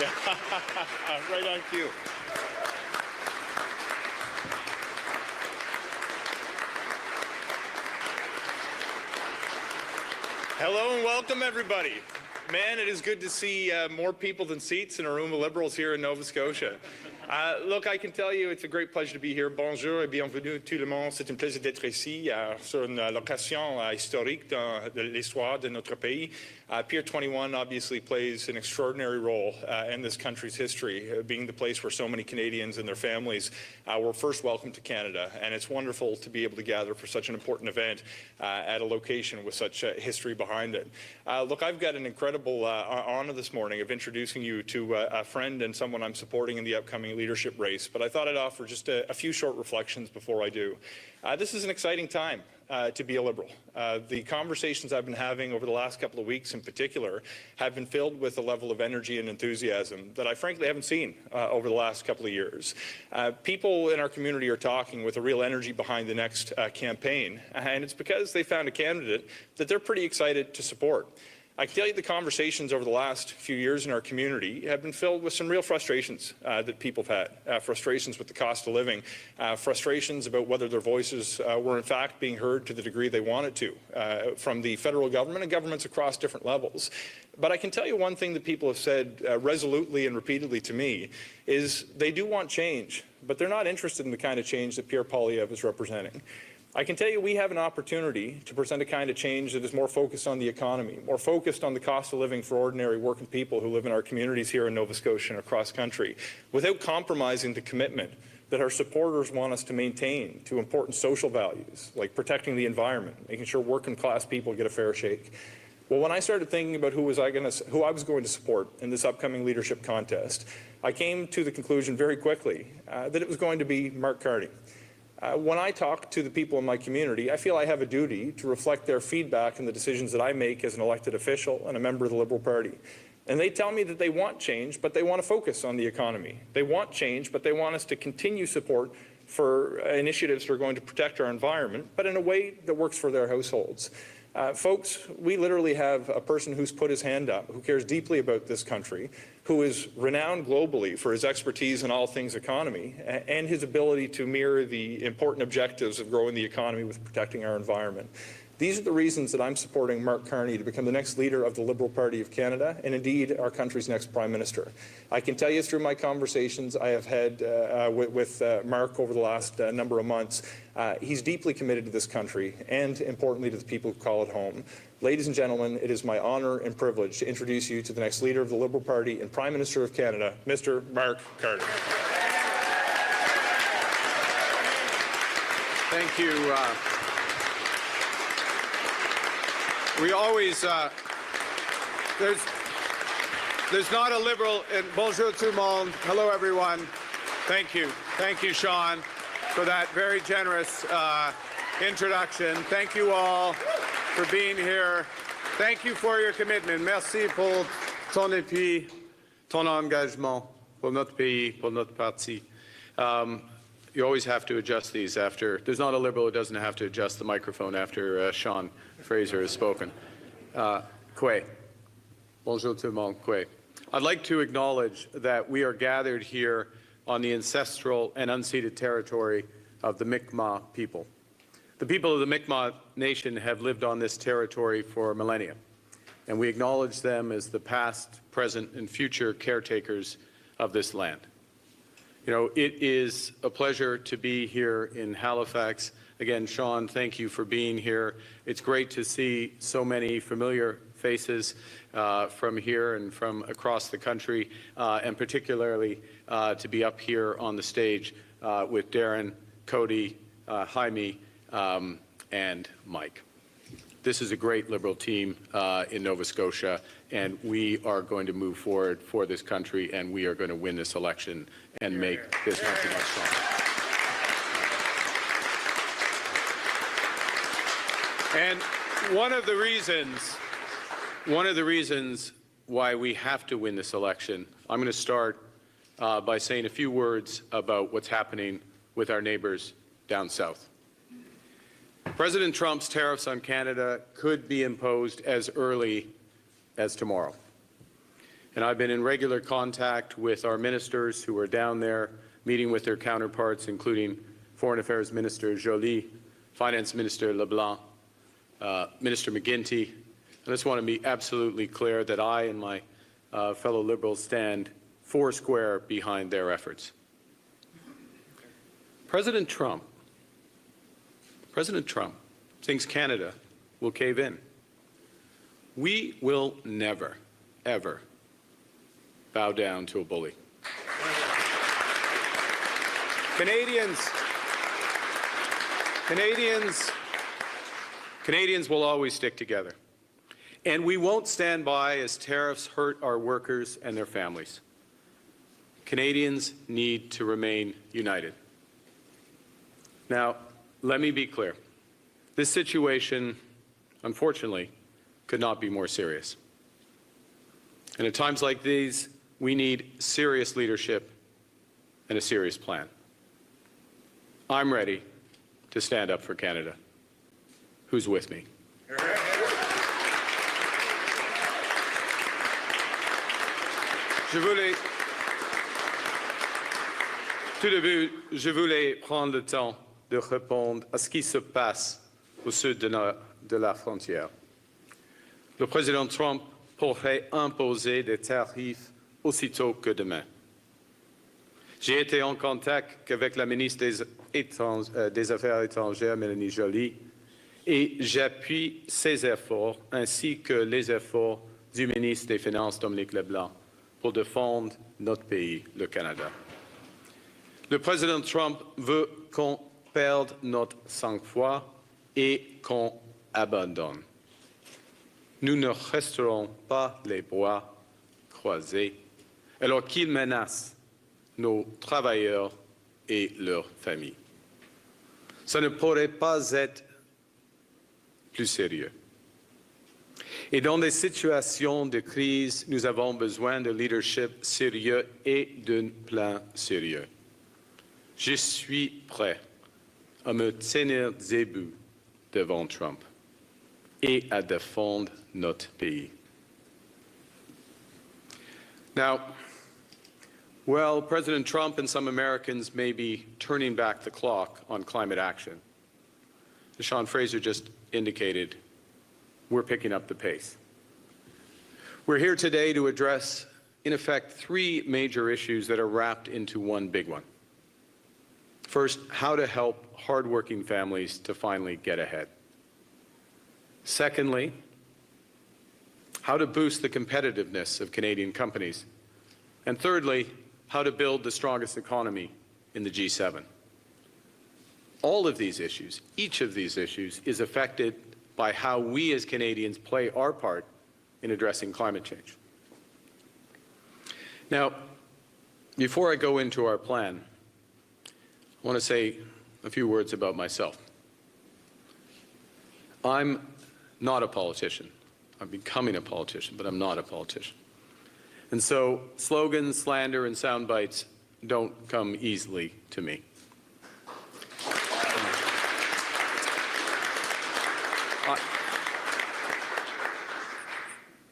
Right on cue. Hello and welcome, everybody. Man, it is good to see more people than seats in a room of Liberals here in Nova Scotia. Look, I can tell you it's a great pleasure to be here. Bonjour et bienvenue tout le monde. C'est un plaisir d'être ici sur une location historique dans l'histoire de notre pays. Pier 21 obviously plays an extraordinary role in this country's history, being the place where so many Canadians and their families were first welcomed to Canada. And it's wonderful to be able to gather for such an important event at a location with such history behind it. Look, I've got an incredible honor this morning of introducing you to a friend and someone I'm supporting in the upcoming leadership race. But I thought I'd offer just a few short reflections before I do. This is an exciting time to be a Liberal. The conversations I've been having over the last couple of weeks in particular have been filled with a level of energy and enthusiasm that I frankly haven't seen over the last couple of years. People in our community are talking with a real energy behind the next campaign, and it's because they found a candidate that they're pretty excited to support. I can tell you the conversations over the last few years in our community have been filled with some real frustrations that people have had. Frustrations with the cost of living, frustrations about whether their voices were in fact being heard to the degree they wanted to from the federal government and governments across different levels. But I can tell you one thing that people have said resolutely and repeatedly to me is they do want change, but they're not interested in the kind of change that Pierre Poilievre is representing. I can tell you we have an opportunity to present a kind of change that is more focused on the economy, more focused on the cost of living for ordinary working people who live in our communities here in Nova Scotia and across country, without compromising the commitment that our supporters want us to maintain to important social values, like protecting the environment, making sure working class people get a fair shake. Well, when I started thinking about who I was going to support in this upcoming leadership contest, I came to the conclusion very quickly that it was going to be Mark Carney. When I talk to the people in my community, I feel I have a duty to reflect their feedback in the decisions that I make as an elected official and a member of the Liberal Party. And they tell me that they want change, but they want to focus on the economy. They want change, but they want us to continue support for initiatives that are going to protect our environment, but in a way that works for their households. Folks, we literally have a person who's put his hand up, who cares deeply about this country, who is renowned globally for his expertise in all things economy and his ability to mirror the important objectives of growing the economy with protecting our environment. These are the reasons that I'm supporting Mark Carney to become the next leader of the Liberal Party of Canada and indeed our country's next Prime Minister. I can tell you through my conversations I have had with Mark over the last number of months, he's deeply committed to this country and importantly to the people who call it home. Ladies and gentlemen, it is my honour and privilege to introduce you to the next leader of the Liberal Party and Prime Minister of Canada, Mr. Mark Carney. Thank you. We always, there's not a Liberal, and bonjour tout le monde, hello everyone. Thank you, Sean, for that very generous introduction. Thank you all for being here. Thank you for your commitment. Merci pour ton appui, ton engagement pour notre pays, pour notre parti. You always have to adjust these after. There's not a Liberal who doesn't have to adjust the microphone after Sean Fraser has spoken. Kwe. Bonjour tout le monde. Kwe. I'd like to acknowledge that we are gathered here on the ancestral and unceded territory of the Mi'kmaq people. The people of the Mi'kmaq Nation have lived on this territory for millennia, and we acknowledge them as the past, present, and future caretakers of this land. You know, it is a pleasure to be here in Halifax. Again, Sean, thank you for being here. It's great to see so many familiar faces from here and from across the country, and particularly to be up here on the stage with Darren, Cody, Jaime, and Mike. This is a great Liberal team in Nova Scotia, and we are going to move forward for this country, and we are going to win this election and make this country much stronger. And one of the reasons why we have to win this election, I'm going to start by saying a few words about what's happening with our neighbors down south. President Trump's tariffs on Canada could be imposed as early as tomorrow. And I've been in regular contact with our ministers who are down there, meeting with their counterparts, including Foreign Affairs Minister Joly, Finance Minister LeBlanc, Minister McGuinty. I just want to be absolutely clear that I and my fellow Liberals stand foursquare behind their efforts. President Trump thinks Canada will cave in. We will never, ever bow down to a bully. Canadians will always stick together. And we won't stand by as tariffs hurt our workers and their families. Canadians need to remain united. Now, let me be clear. This situation, unfortunately, could not be more serious. And at times like these, we need serious leadership and a serious plan. I'm ready to stand up for Canada. Who's with me? Tout début, je voulais prendre le temps de répondre à ce qui se passe au sud de la frontière. Le président Trump pourrait imposer des tarifs aussitôt que demain. J'ai été en contact avec la ministre des Affaires étrangères, Mélanie Joly, et j'appuie ses efforts ainsi que les efforts du ministre des Finances, Dominique Leblanc, pour défendre notre pays, le Canada. Le président Trump veut qu'on perde notre sang-froid et qu'on abandonne. Nous ne resterons pas les bras croisés alors qu'il menace nos travailleurs et leurs familles. Ça ne pourrait pas être plus sérieux. Et dans des situations de crise, nous avons besoin de leadership sérieux et d'un plan sérieux. Je suis prêt à me tenir debout devant Trump et à défendre notre pays. Now, well, President Trump and some Americans may be turning back the clock on climate action. As Sean Fraser just indicated, we're picking up the pace. We're here today to address, in effect, three major issues that are wrapped into one big one. First, how to help hardworking families to finally get ahead. Secondly, how to boost the competitiveness of Canadian companies. And thirdly, how to build the strongest economy in the G7. All of these issues, each of these issues, is affected by how we as Canadians play our part in addressing climate change. Now, before I go into our plan, I want to say a few words about myself. I'm not a politician. I'm becoming a politician, but I'm not a politician. And so slogans, slander, and sound bites don't come easily to me.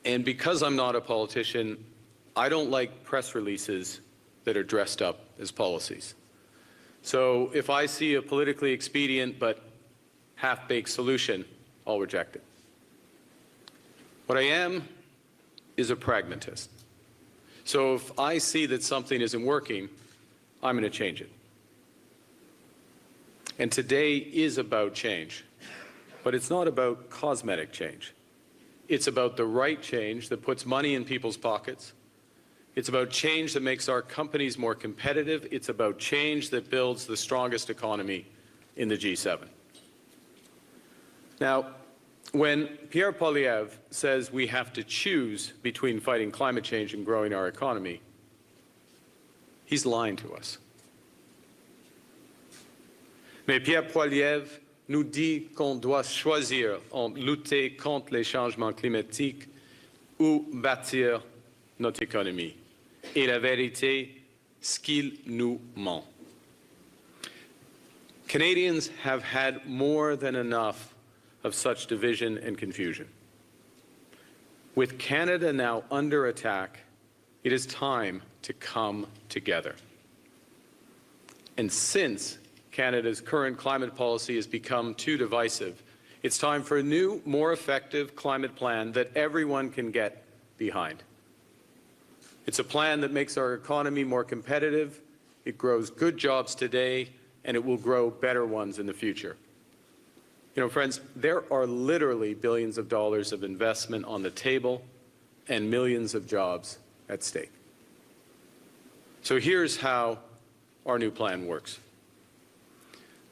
And because I'm not a politician, I don't like press releases that are dressed up as policies. So if I see a politically expedient but half-baked solution, I'll reject it. What I am is a pragmatist. So if I see that something isn't working, I'm going to change it. And today is about change, but it's not about cosmetic change. It's about the right change that puts money in people's pockets. It's about change that makes our companies more competitive. It's about change that builds the strongest economy in the G7. Now, when Pierre Poilievre says we have to choose between fighting climate change and growing our economy, he's lying to us. Mais Pierre Poilievre nous dit qu'on doit choisir entre lutter contre les changements climatiques ou bâtir notre économie. Et la vérité, c'est qu'il nous ment. Canadians have had more than enough of such division and confusion. With Canada now under attack, It is time to come together. And since Canada's current climate policy has become too divisive, it's time for a new, more effective climate plan that everyone can get behind. It's a plan that makes our economy more competitive, it grows good jobs today, and it will grow better ones in the future. You know, friends, there are literally billions of dollars of investment on the table and millions of jobs at stake. So here's how our new plan works.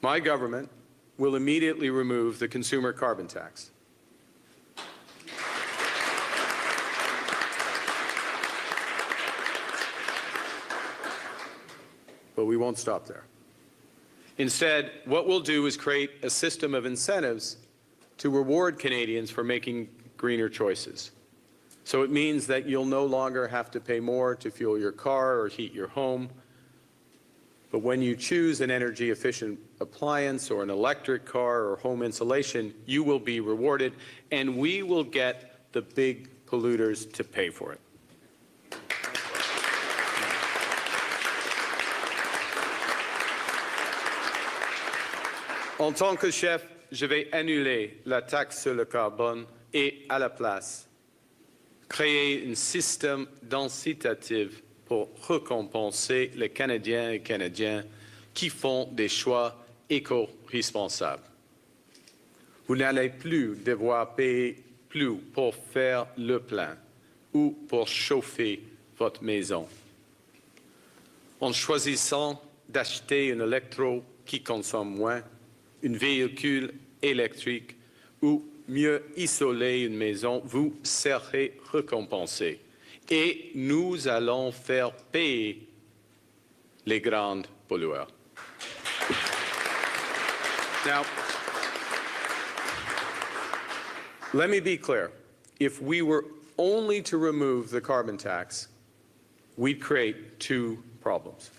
My government will immediately remove the consumer carbon tax. But we won't stop there. Instead, what we'll do is create a system of incentives to reward Canadians for making greener choices. So it means that you'll no longer have to pay more to fuel your car or heat your home. But when you choose an energy-efficient appliance or an electric car or home insulation, you will be rewarded, and we will get the big polluters to pay for it. En tant que chef, je vais annuler la taxe sur le carbone et, à la place, créer un système d'incitatif pour récompenser les Canadiens et Canadiennes qui font des choix éco-responsables. Vous n'allez plus devoir payer plus pour faire le plein ou pour chauffer votre maison. En choisissant d'acheter un électro qui consomme moins, un véhicule électrique ou mieux isoler une maison, vous serez récompensé. Et nous allons faire payer les grands pollueurs. Now, let me be clear. If we were only to remove the carbon tax, we'd create two problems.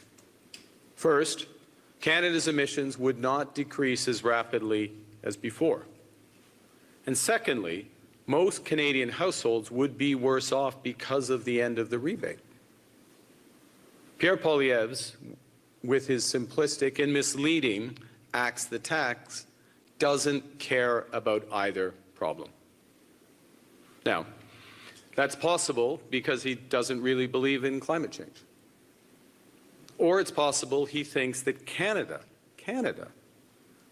First, Canada's emissions would not decrease as rapidly as before. And secondly, most Canadian households would be worse off because of the end of the rebate. Pierre Poilievre, with his simplistic and misleading axe the tax, doesn't care about either problem. Now, that's possible because he doesn't really believe in climate change. Or it's possible he thinks that Canada,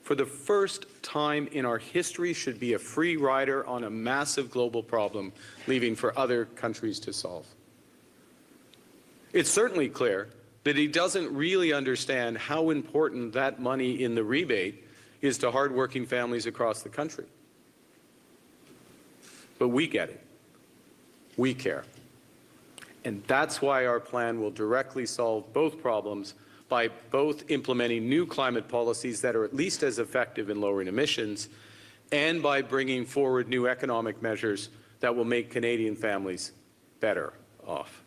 for the first time in our history, should be a free rider on a massive global problem, leaving for other countries to solve. It's certainly clear that he doesn't really understand how important that money in the rebate is to hardworking families across the country. But we get it. We care. And that's why our plan will directly solve both problems by both implementing new climate policies that are at least as effective in lowering emissions and by bringing forward new economic measures that will make Canadian families better off.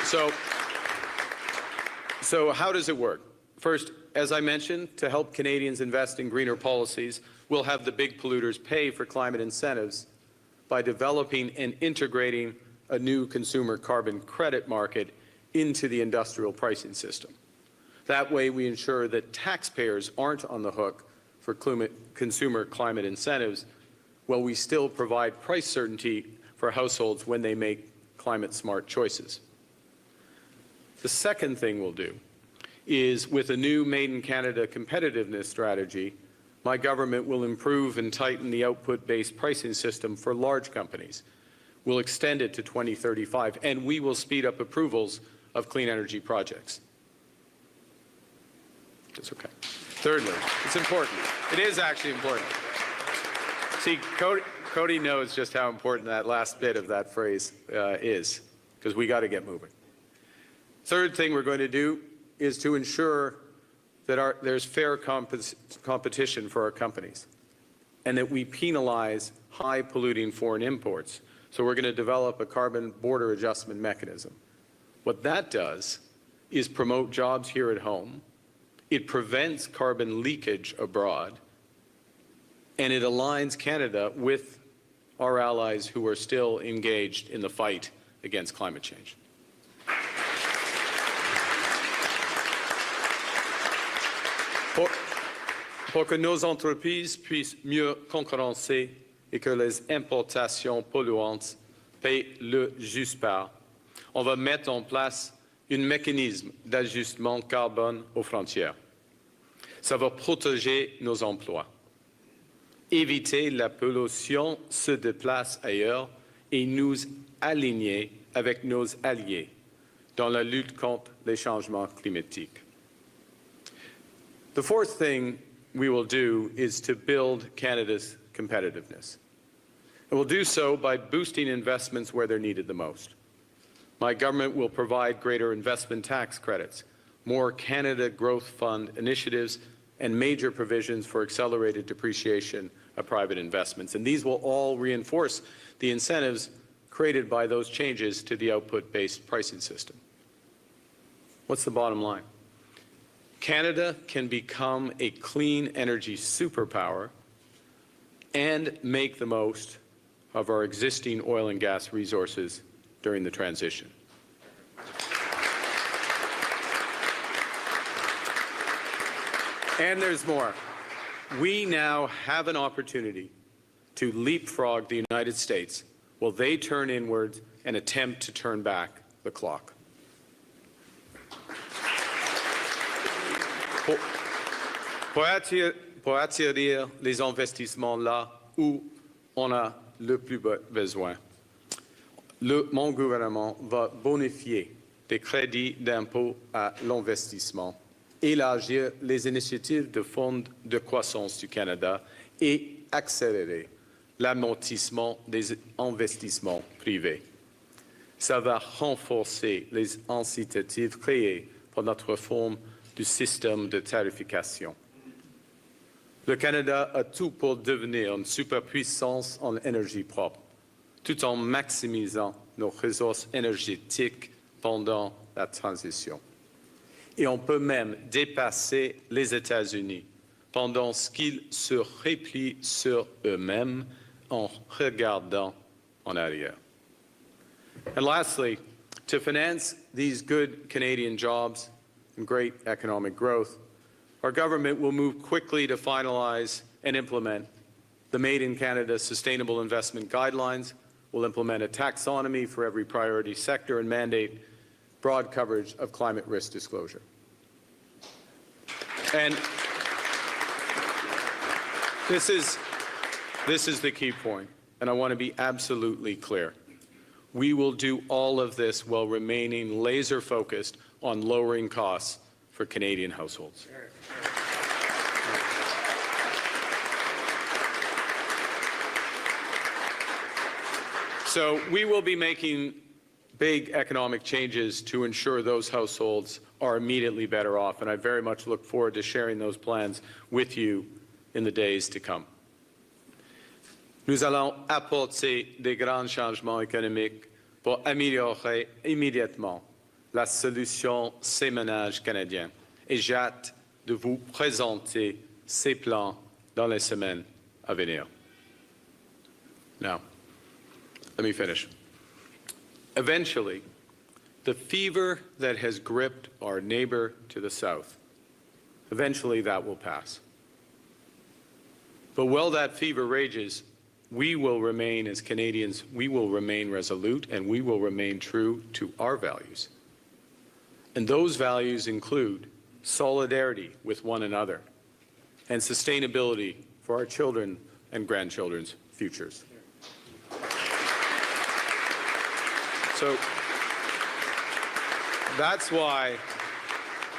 So how does it work? First, as I mentioned, to help Canadians invest in greener policies, we'll have the big polluters pay for climate incentives by developing and integrating a new consumer carbon credit market into the industrial pricing system. That way we ensure that taxpayers aren't on the hook for consumer climate incentives, while we still provide price certainty for households when they make climate-smart choices. The second thing we'll do is, with a new Made in Canada competitiveness strategy, my government will improve and tighten the output-based pricing system for large companies. We'll extend it to 2035, and we will speed up approvals of clean energy projects. That's okay. Thirdly, it's important. It is actually important. See, Cody knows just how important that last bit of that phrase is, because we got to get moving. Third thing we're going to do is to ensure that there's fair competition for our companies and that we penalize high-polluting foreign imports. So we're going to develop a carbon border adjustment mechanism. What that does is promote jobs here at home, it prevents carbon leakage abroad, and it aligns Canada with our allies who are still engaged in the fight against climate change. Pour que nos entreprises puissent mieux concurrencer et que les importations polluantes paient le juste part, on va mettre en place un mécanisme d'ajustement carbone aux frontières. Ça va protéger nos emplois, éviter la pollution se déplace ailleurs et nous aligner avec nos alliés dans la lutte contre les changements climatiques. The fourth thing we will do is to build Canada's competitiveness. And we'll do so by boosting investments where they're needed the most. My government will provide greater investment tax credits, more Canada Growth Fund initiatives, and major provisions for accelerated depreciation of private investments. And these will all reinforce the incentives created by those changes to the output-based pricing system. What's the bottom line? Canada can become a clean energy superpower and make the most of our existing oil and gas resources during the transition. And there's more. We now have an opportunity to leapfrog the United States while they turn inwards and attempt to turn back the clock. Pour attirer les investissements là où on a le plus besoin, mon gouvernement va bonifier des crédits d'impôt à l'investissement, élargir les initiatives de fonds de croissance du Canada et accélérer l'amortissement des investissements privés. Ça va renforcer les incitatifs créés par notre réforme du système de tarification. Le Canada a tout pour devenir une superpuissance en énergie propre, tout en maximisant nos ressources énergétiques pendant la transition. Et on peut même dépasser les États-Unis pendant ce qu'ils se replient sur eux-mêmes en regardant en arrière. And lastly, to finance these good Canadian jobs and great economic growth, our government will move quickly to finalize and implement the Made in Canada Sustainable Investment Guidelines. We'll implement a taxonomy for every priority sector and mandate broad coverage of climate risk disclosure. And this is the key point, and I want to be absolutely clear. We will do all of this while remaining laser-focused on lowering costs for Canadian households. So we will be making big economic changes to ensure those households are immediately better off, and I very much look forward to sharing those plans with you in the days to come. Nous allons apporter des grands changements économiques pour améliorer immédiatement la solution ces ménages canadiens. Et j'ai hâte de vous présenter ces plans dans les semaines à venir. Now, let me finish. Eventually, the fever that has gripped our neighbor to the south, eventually that will pass. But while that fever rages, we will remain, as Canadians, we will remain resolute and we will remain true to our values. And those values include solidarity with one another and sustainability for our children and grandchildren's futures. So that's why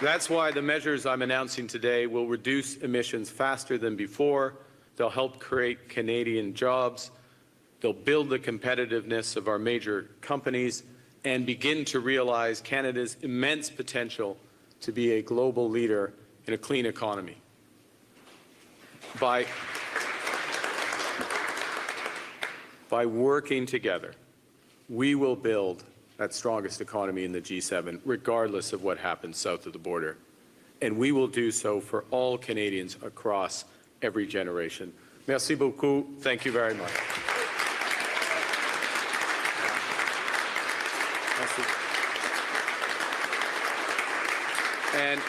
the measures I'm announcing today will reduce emissions faster than before. They'll help create Canadian jobs. They'll build the competitiveness of our major companies and begin to realize Canada's immense potential to be a global leader in a clean economy. By working together, we will build that strongest economy in the G7, regardless of what happens south of the border. And we will do so for all Canadians across every generation. Merci beaucoup. Thank you very much. Merci. And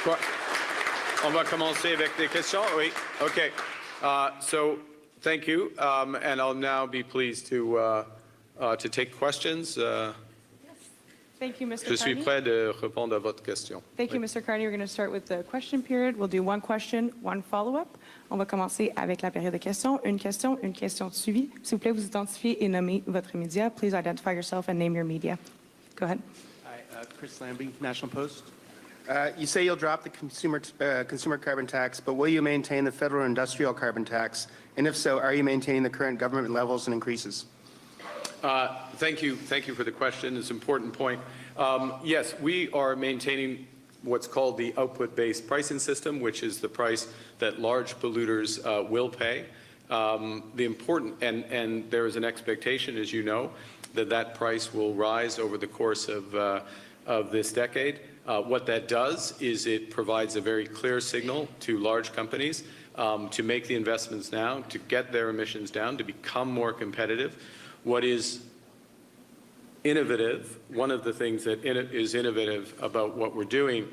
quoi? On va commencer avec des questions? Oui. Okay. So thank you, and I'll now be pleased to take questions. Thank you, Mr. Je suis Carney. prêt de répondre à votre question. Thank you, Mr. Carney. We're going to start with the question period. We'll do one question, one follow-up. On va commencer avec la période de questions. Une question de suivi. S'il vous plaît, vous identifiez et nommez votre média. Please identify yourself and name your media. Go ahead. Hi, Chris Lambie, National Post. You say you'll drop the consumer carbon tax, but will you maintain the federal industrial carbon tax? And if so, are you maintaining the current government levels and increases? Thank you for the question. It's an important point. Yes, we are maintaining what's called the output-based pricing system, which is the price that large polluters will pay. The important, and there is an expectation, as you know, that that price will rise over the course of this decade. What that does is it provides a very clear signal to large companies to make the investments now, to get their emissions down, to become more competitive. What is innovative, one of the things that is innovative about what we're doing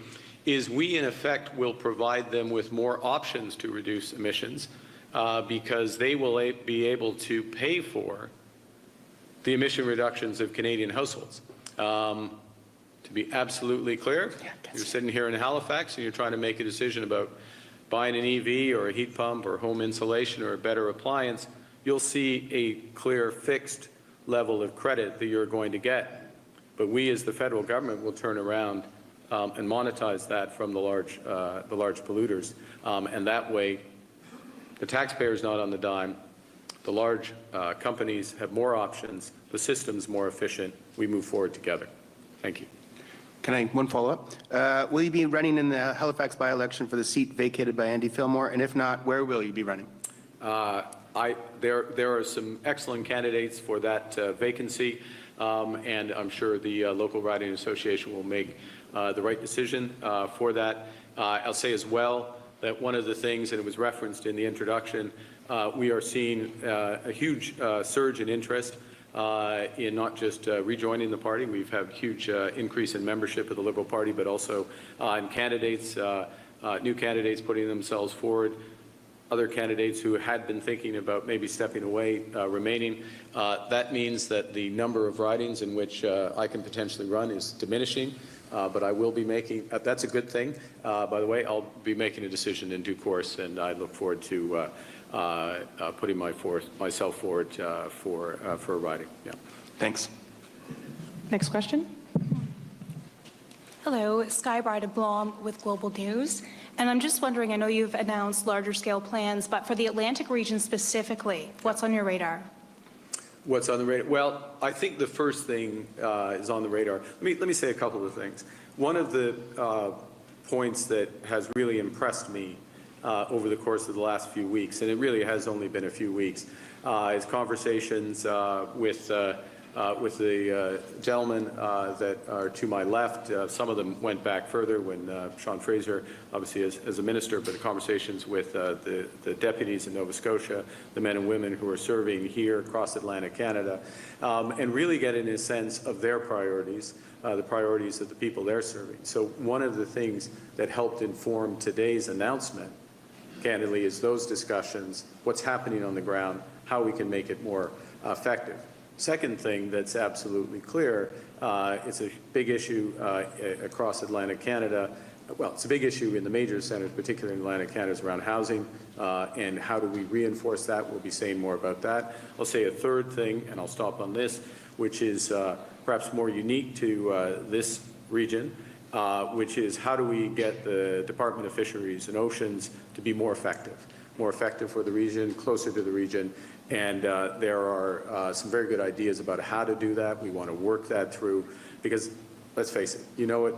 is we, in effect, will provide them with more options to reduce emissions because they will be able to pay for the emission reductions of Canadian households. To be absolutely clear, you're sitting here in Halifax and you're trying to make a decision about buying an EV or a heat pump or home insulation or a better appliance, you'll see a clear fixed level of credit that you're going to get. But we as the federal government will turn around and monetize that from the large polluters. And that way, the taxpayer's not on the dime. The large companies have more options. The system's more efficient. We move forward together. Thank you. Can I, one follow-up? Will you be running in the Halifax by-election for the seat vacated by Andy Fillmore? And if not, where will you be running? There are some excellent candidates for that vacancy, and I'm sure the local riding association will make the right decision for that. I'll say as well that one of the things, and it was referenced in the introduction, we are seeing a huge surge in interest in not just rejoining the party. We've had a huge increase in membership of the Liberal Party, but also in candidates, new candidates putting themselves forward, other candidates who had been thinking about maybe stepping away, remaining. That means that the number of ridings in which I can potentially run is diminishing, but I will be making, that's a good thing. By the way, I'll be making a decision in due course, and I look forward to putting myself forward for a riding. Yeah. Thanks. Next question. Hello, Sky Brida Blom with Global News. And I'm just wondering, I know you've announced larger scale plans, but for the Atlantic region specifically, what's on your radar? What's on the radar? Well, I think the first thing is on the radar. Let me say a couple of things. One of the points that has really impressed me over the course of the last few weeks, and it really has only been a few weeks, is conversations with the gentlemen that are to my left. Some of them went back further when Sean Fraser, obviously as a minister, but the conversations with the deputies in Nova Scotia, the men and women who are serving here across Atlantic Canada, and really getting a sense of their priorities, the priorities of the people they're serving. So one of the things that helped inform today's announcement, candidly, is those discussions, what's happening on the ground, how we can make it more effective. Second thing that's absolutely clear, it's a big issue across Atlantic Canada. Well, it's a big issue in the major centres, particularly in Atlantic Canada, is around housing, and how do we reinforce that? We'll be saying more about that. I'll say a third thing, and I'll stop on this, which is perhaps more unique to this region, which is how do we get the Department of Fisheries and Oceans to be more effective for the region, closer to the region. And there are some very good ideas about how to do that. We want to work that through because, let's face it, you know it,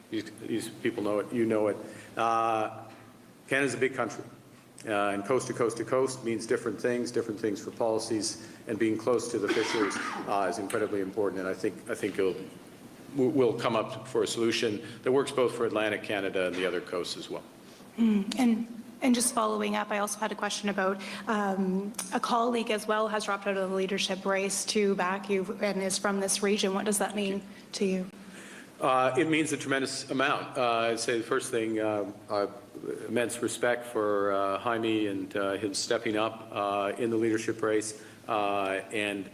these people know it, you know it. Canada's a big country, and coast to coast to coast means different things for policies, and being close to the fisheries is incredibly important. And I think we'll come up for a solution that works both for Atlantic Canada and the other coasts as well. And And just following up, I also had a question about a colleague as well has dropped out of the leadership race to back you and is from this region. What does that mean to you? It means a tremendous amount. I'd say the first thing, immense respect for Jaime and him stepping up in the leadership race and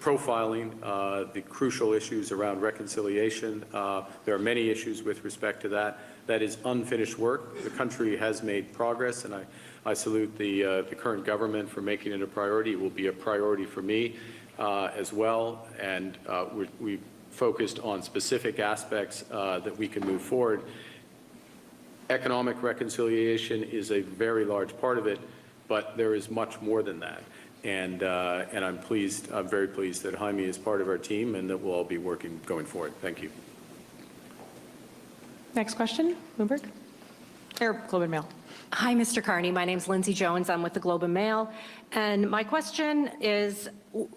profiling the crucial issues around reconciliation. There are many issues with respect to that. That is unfinished work. The country has made progress, and I salute the current government for making it a priority. It will be a priority for me as well, and we focused on specific aspects that we can move forward. Economic reconciliation is a very large part of it, but there is much more than that. And I'm very pleased that Jaime is part of our team and that we'll all be working going forward. Thank you. Next question, Bloomberg? Or Globe and Mail. Hi, Mr. Carney. My name's Lindsay Jones. I'm with the Globe and Mail. And my question is,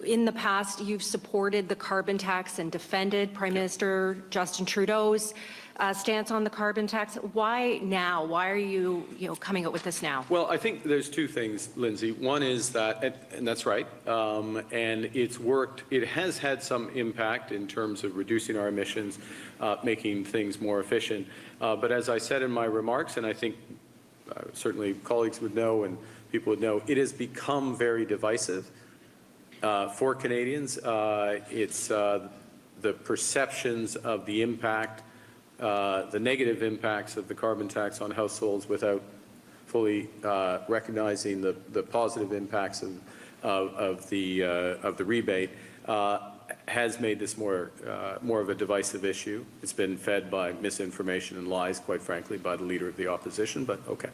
in the past, you've supported the carbon tax and defended Prime Minister Justin Trudeau's stance on the carbon tax. Why now? Why are you, coming up with this now? Well, I think there's two things, Lindsay. One is that, and that's right, and it's worked. It has had some impact in terms of reducing our emissions, making things more efficient. But as I said in my remarks, and I think certainly colleagues would know and people would know, it has become very divisive for Canadians. It's the perceptions of the impact, the negative impacts of the carbon tax on households without fully recognizing the positive impacts of the rebate has made this more of a divisive issue. It's been fed by misinformation and lies, quite frankly, by the leader of the opposition, but okay.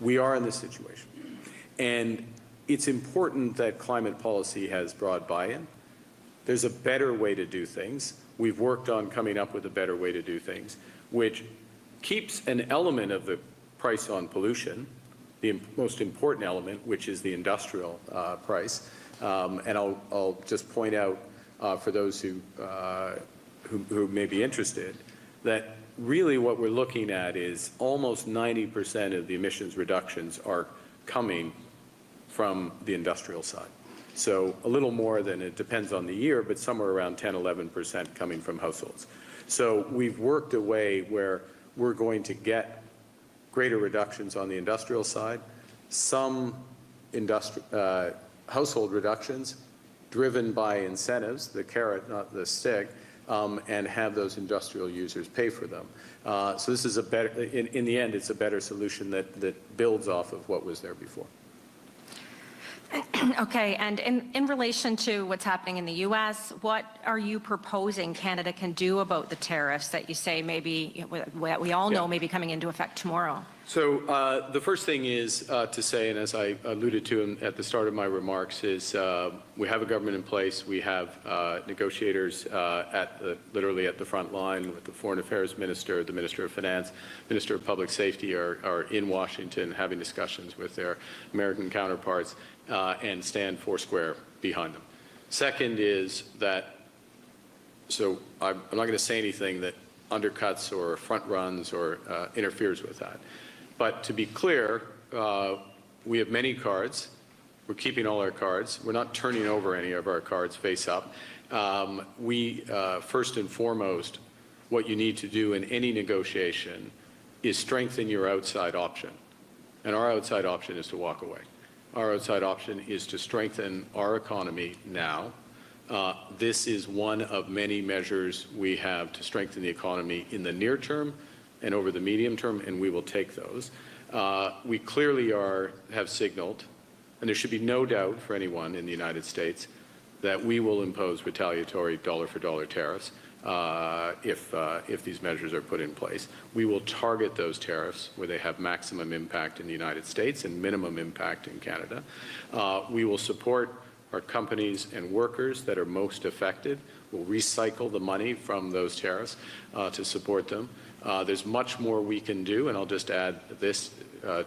We are in this situation. And it's important that climate policy has broad buy-in. There's a better way to do things. We've worked on coming up with a better way to do things, which keeps an element of the price on pollution, the most important element, which is the industrial price. And I'll just point out for those who may be interested that really what we're looking at is almost 90% of the emissions reductions are coming from the industrial side. So a little more than, it depends on the year, but somewhere around 10, 11% coming from households. So we've worked a way where we're going to get greater reductions on the industrial side, some household reductions driven by incentives, the carrot, not the stick, and have those industrial users pay for them. So this is a better, in the end, it's a better solution that builds off of what was there before. Okay, and in relation to what's happening in the U.S., what are you proposing Canada can do about the tariffs that you say maybe, that we all know may be coming into effect tomorrow? So the first thing is to say, and as I alluded to at the start of my remarks, is we have a government in place. We have negotiators literally at the front line with the Foreign Affairs Minister, the Minister of Finance, Minister of Public Safety are in Washington having discussions with their American counterparts and stand foursquare behind them. Second is that, so I'm not going to say anything that undercuts or front runs or interferes with that. But to be clear, we have many cards. We're keeping all our cards. We're not turning over any of our cards face up. First and foremost, what you need to do in any negotiation is strengthen your outside option. And our outside option is to walk away. Our outside option is to strengthen our economy now. This is one of many measures we have to strengthen the economy in the near term and over the medium term, and we will take those. We clearly have signaled, and there should be no doubt for anyone in the United States, that we will impose retaliatory dollar-for-dollar tariffs if these measures are put in place. We will target those tariffs where they have maximum impact in the United States and minimum impact in Canada. We will support our companies and workers that are most affected. We'll recycle the money from those tariffs to support them. There's much more we can do, and I'll just add this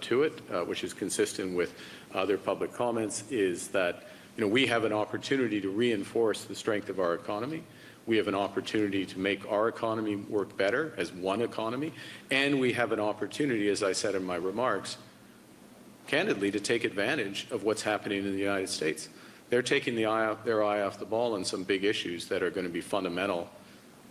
to it, which is consistent with other public comments, is that we have an opportunity to reinforce the strength of our economy. We have an opportunity to make our economy work better as one economy, and we have an opportunity, as I said in my remarks, candidly, to take advantage of what's happening in the United States. They're taking their eye off the ball on some big issues that are going to be fundamental,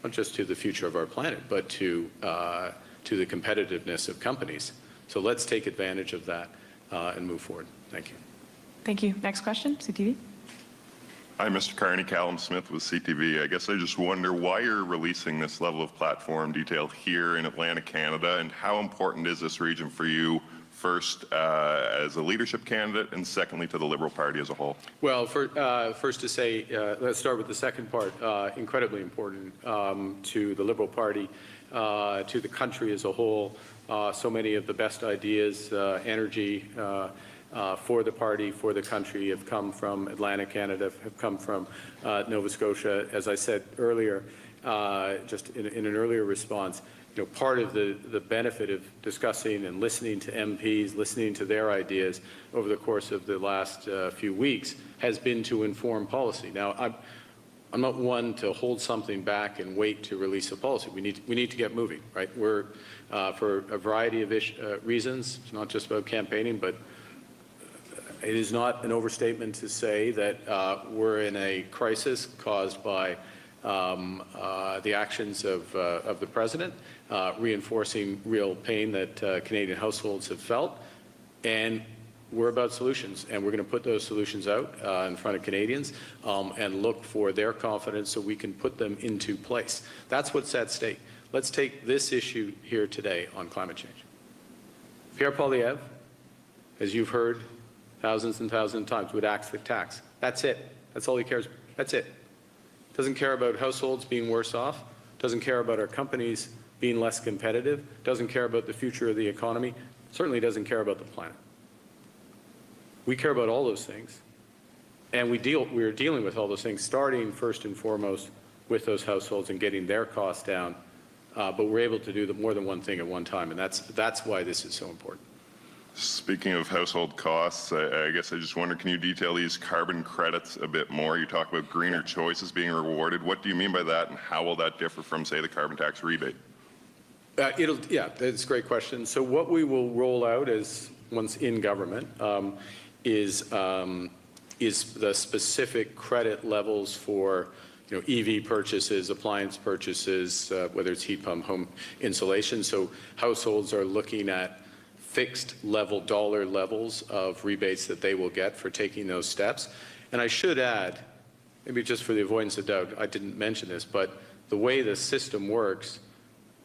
not just to the future of our planet, but to the competitiveness of companies. So let's take advantage of that and move forward. Thank you. Thank you. Next question, CTV. Hi, Mr. Carney. Callum Smith with CTV. I guess I just wonder why you're releasing this level of platform detail here in Atlantic, Canada, and how important is this region for you, first as a leadership candidate, and secondly to the Liberal Party as a whole? Well, first to say, let's start with the second part. Incredibly important to the Liberal Party, to the country as a whole. So many of the best ideas, energy, for the party, for the country, have come from Atlantic Canada, have come from Nova Scotia. As I said earlier, just in an earlier response, part of the benefit of discussing and listening to MPs, listening to their ideas over the course of the last few weeks has been to inform policy. Now, I'm not one to hold something back and wait to release a policy. We need to get moving, right? We're for a variety of reasons. It's not just about campaigning, but it is not an overstatement to say that we're in a crisis caused by the actions of the president, reinforcing real pain that Canadian households have felt, and we're about solutions, and we're going to put those solutions out in front of Canadians and look for their confidence so we can put them into place. That's what's at stake. Let's take this issue here today on climate change. Pierre Poilievre, as you've heard thousands and thousands of times, would axe the tax. That's it. That's all he cares about. That's it. Doesn't care about households being worse off, doesn't care about our companies being less competitive, doesn't care about the future of the economy, certainly doesn't care about the planet. We care about all those things, and we're dealing with all those things, starting first and foremost with those households and getting their costs down, but we're able to do more than one thing at one time, and that's why this is so important. Speaking of household costs, I guess I just wonder, can you detail these carbon credits a bit more? You talk about greener choices being rewarded. What do you mean by that, and how will that differ from, say, the carbon tax rebate? Yeah, that's a great question. So what we will roll out once in government is the specific credit levels for EV purchases, appliance purchases, whether it's heat pump, home insulation. So households are looking at fixed level dollar levels of rebates that they will get for taking those steps. And I should add, maybe just for the avoidance of doubt, I didn't mention this, but the way the system works,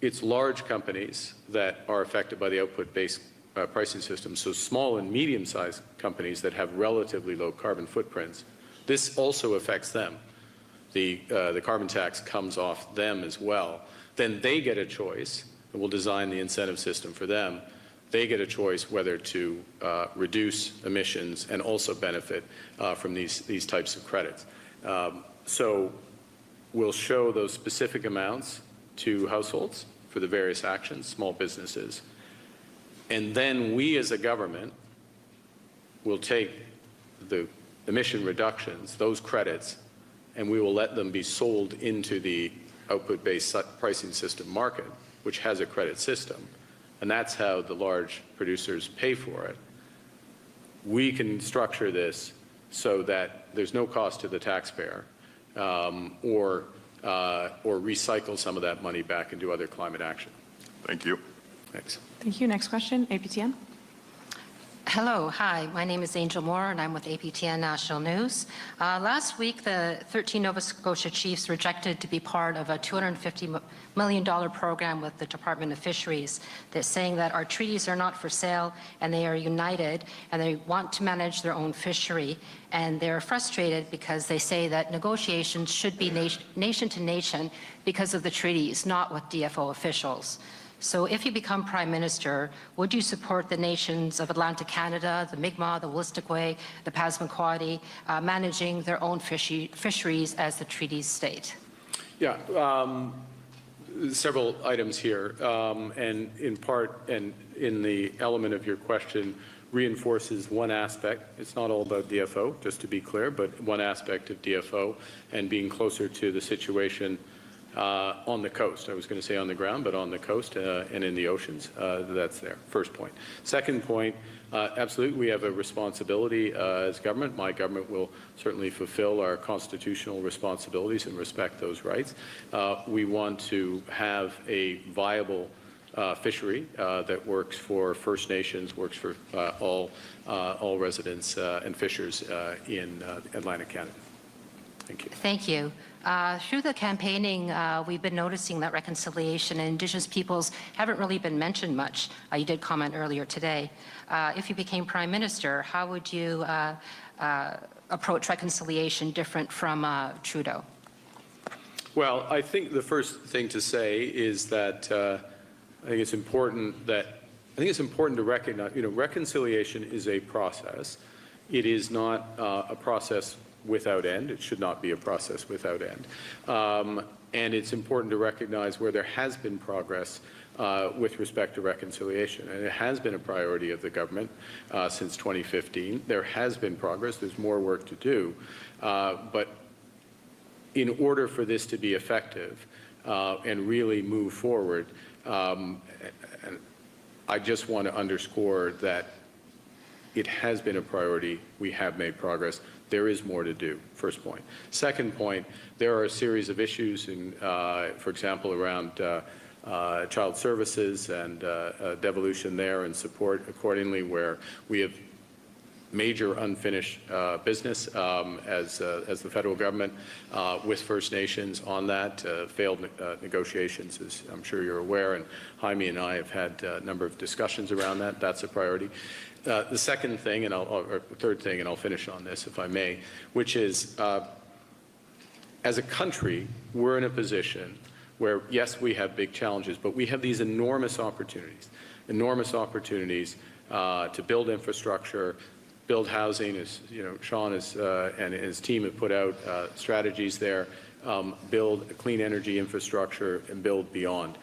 it's large companies that are affected by the output-based pricing system. So small and medium-sized companies that have relatively low carbon footprints, this also affects them. The carbon tax comes off them as well. Then they get a choice, and we'll design the incentive system for them. They get a choice whether to reduce emissions and also benefit from these types of credits. So we'll show those specific amounts to households for the various actions, small businesses. And then we as a government will take the emission reductions, those credits, and we will let them be sold into the output-based pricing system market, which has a credit system. And that's how the large producers pay for it. We can structure this so that there's no cost to the taxpayer, or recycle some of that money back into other climate action. Thank you. Thanks. Thank you. Next question, APTN. Hello, hi, my name is Angel Moore and I'm with APTN National News. Last week, the 13 Nova Scotia Chiefs rejected to be part of a $250 million program with the Department of Fisheries. They're saying that our treaties are not for sale and they are united and they want to manage their own fishery. And they're frustrated because they say that negotiations should be nation to nation because of the treaties, not with DFO officials. So if you become Prime Minister, would you support the nations of Atlantic Canada, the Mi'kmaq, the Wolastoqey, the Passamaquoddy, managing their own fisheries as the treaties state? Yeah, several items here, and in part, and in the element of your question, reinforces one aspect. It's not all about DFO, just to be clear, but one aspect of DFO and being closer to the situation on the coast. I was going to say on the ground, but on the coast and in the oceans. That's there. First point. Second point, absolutely, we have a responsibility as government. My government will certainly fulfill our constitutional responsibilities and respect those rights. We want to have a viable fishery that works for First Nations, works for all residents and fishers in Atlantic Canada. Thank you. Thank you. Through the campaigning, we've been noticing that reconciliation and Indigenous peoples haven't really been mentioned much. You did comment earlier today. If you became Prime Minister, how would you approach reconciliation different from Trudeau? Well, I think the first thing to say is that I think it's important to recognize, reconciliation is a process. It is not a process without end. It should not be a process without end. And it's important to recognize where there has been progress with respect to reconciliation. And it has been a priority of the government since 2015. There has been progress. There's more work to do. But in order for this to be effective and really move forward, and I just want to underscore that it has been a priority. We have made progress. There is more to do, first point. Second point, there are a series of issues, for example, around child services and devolution there and support accordingly, where we have major unfinished business as the federal government with First Nations on that, failed negotiations, as I'm sure you're aware, and Jaime and I have had a number of discussions around that. That's a priority. The second thing, or third thing, and I'll finish on this if I may, which is as a country, we're in a position where, yes, we have big challenges, but we have these enormous opportunities to build infrastructure, build housing, as Sean and his team have put out strategies there, build a clean energy infrastructure, and build beyond.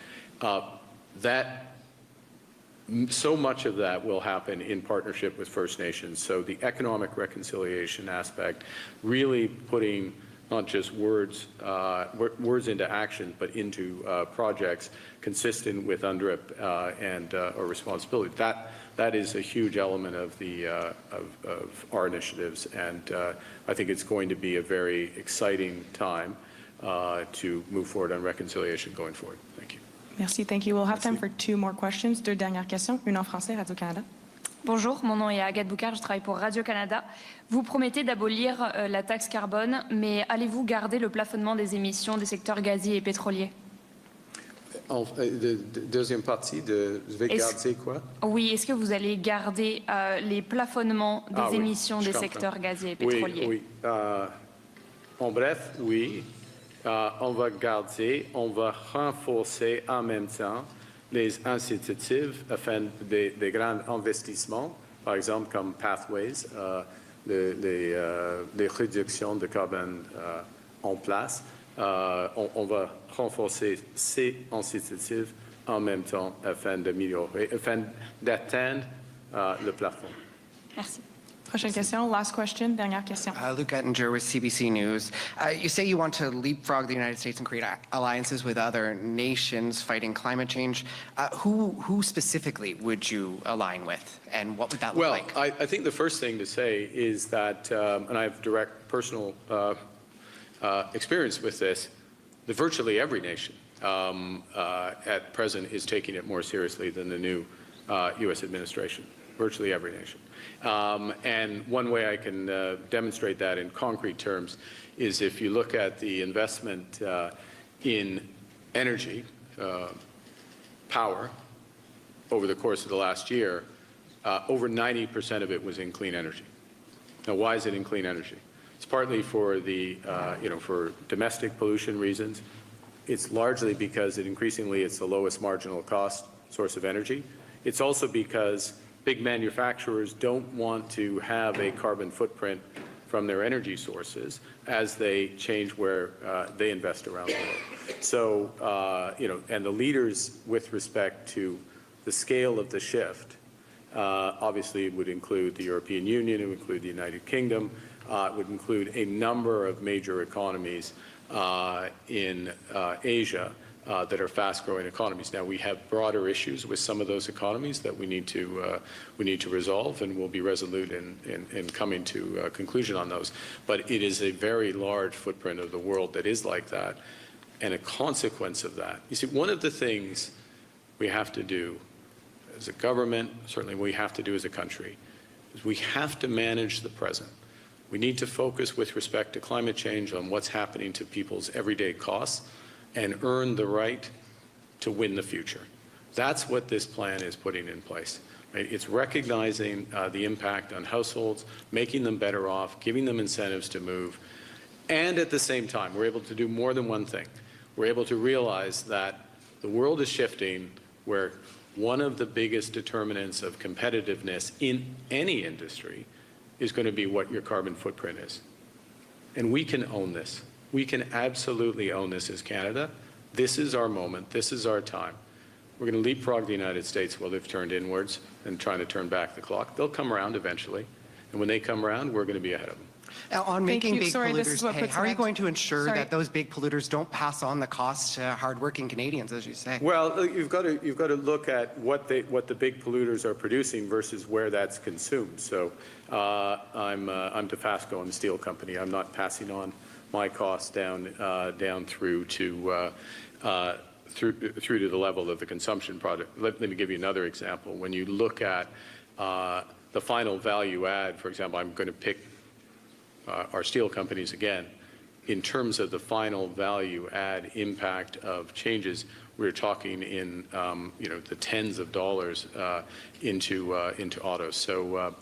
So much of that will happen in partnership with First Nations. So the economic reconciliation aspect, really putting not just words into action, but into projects consistent with UNDRIP and our responsibility. That is a huge element of of our initiatives, and I think it's going to be a very exciting time to move forward on reconciliation going forward. Thank you. Merci, thank you. We'll have time for two more questions. Deux dernières questions, une en français, Radio-Canada. Bonjour, mon nom est Agathe Boucard, je travaille pour Radio-Canada. Vous promettez d'abolir la taxe carbone, mais allez-vous garder le plafonnement des émissions des secteurs gaziers et pétroliers? Deuxième partie, je vais garder quoi? Oui, est-ce que vous allez garder les plafonnements des émissions des secteurs gaziers et pétroliers? Oui. En bref, oui. On va garder, on va renforcer en même temps les incitatifs afin des grands investissements, par exemple comme Pathways, les réductions de carbone en place. On va renforcer ces incitatifs en même temps afin d'améliorer, afin d'atteindre le plafond. Merci. Prochaine question, last question, dernière question. Luke Ettinger with CBC News. You say you want to leapfrog the United States and create alliances with other nations fighting climate change. Who specifically would you align with, and what would that look like? Well, I think the first thing to say is that, and I have direct personal experience with this, that virtually every nation at present is taking it more seriously than the new U.S. administration. Virtually every nation. And one way I can demonstrate that in concrete terms is if you look at the investment in energy, power, over the course of the last year, over 90% of it was in clean energy. Now, why is it in clean energy? It's partly for for domestic pollution reasons. It's largely because increasingly it's the lowest marginal cost source of energy. It's also because big manufacturers don't want to have a carbon footprint from their energy sources as they change where they invest around the world. So, and the leaders with respect to the scale of the shift, obviously it would include the European Union, it would include the United Kingdom, it would include a number of major economies in Asia that are fast-growing economies. Now, we have broader issues with some of those economies that we need to resolve, and we'll be resolute in coming to a conclusion on those. But it is a very large footprint of the world that is like that, and a consequence of that. You see, one of the things we have to do as a government, certainly we have to do as a country, is we have to manage the present. We need to focus with respect to climate change on what's happening to people's everyday costs and earn the right to win the future. That's what this plan is putting in place. Right? It's recognizing the impact on households, making them better off, giving them incentives to move, and at the same time, we're able to do more than one thing. We're able to realize that the world is shifting where one of the biggest determinants of competitiveness in any industry is going to be what your carbon footprint is. And we can own this. We can absolutely own this as Canada. This is our moment. This is our time. We're going to leapfrog the United States while they've turned inwards and trying to turn back the clock. They'll come around eventually. And when they come around, we're going to be ahead of them. On making you. big Sorry, this is polluters what pay, puts how are an you end- going to ensure Sorry. that those big polluters don't pass on the cost to hardworking Canadians, as you say? Well, you've got to look at what the big polluters are producing versus where that's consumed. So I'm Dofasco, I'm a steel company. I'm not passing on my costs down through to the level of the consumption product. Let me give you another example. When you look at the final value add, for example, I'm going to pick our steel companies again. In terms of the final value add impact of changes, we're talking in the tens of dollars into autos. So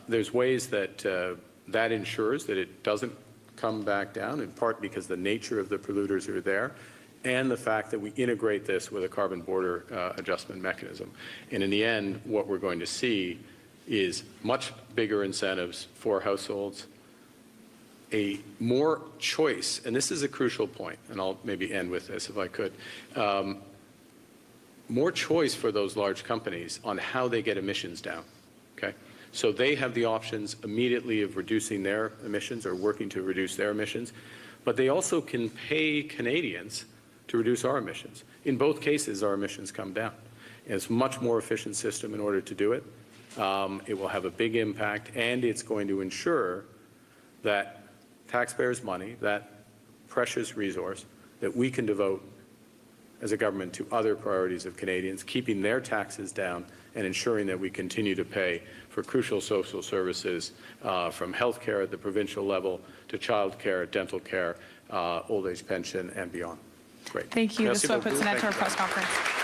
there's ways that that ensures that it doesn't come back down, in part because the nature of the polluters are there, and the fact that we integrate this with a carbon border adjustment mechanism. And in the end, what we're going to see is much bigger incentives for households, a more choice, and this is a crucial point, and I'll maybe end with this if I could, more choice for those large companies on how they get emissions down, okay? So they have the options immediately of reducing their emissions or working to reduce their emissions, but they also can pay Canadians to reduce our emissions. In both cases, our emissions come down. And it's a much more efficient system in order to do it. It will have a big impact, and it's going to ensure that taxpayers' money, that precious resource, that we can devote as a government to other priorities of Canadians, keeping their taxes down and ensuring that we continue to pay for crucial social services from health care at the provincial level to child care, dental care, old age pension, and beyond. Great. Thank you. This Merci is what puts an beaucoup. end to our Thank you. press conference.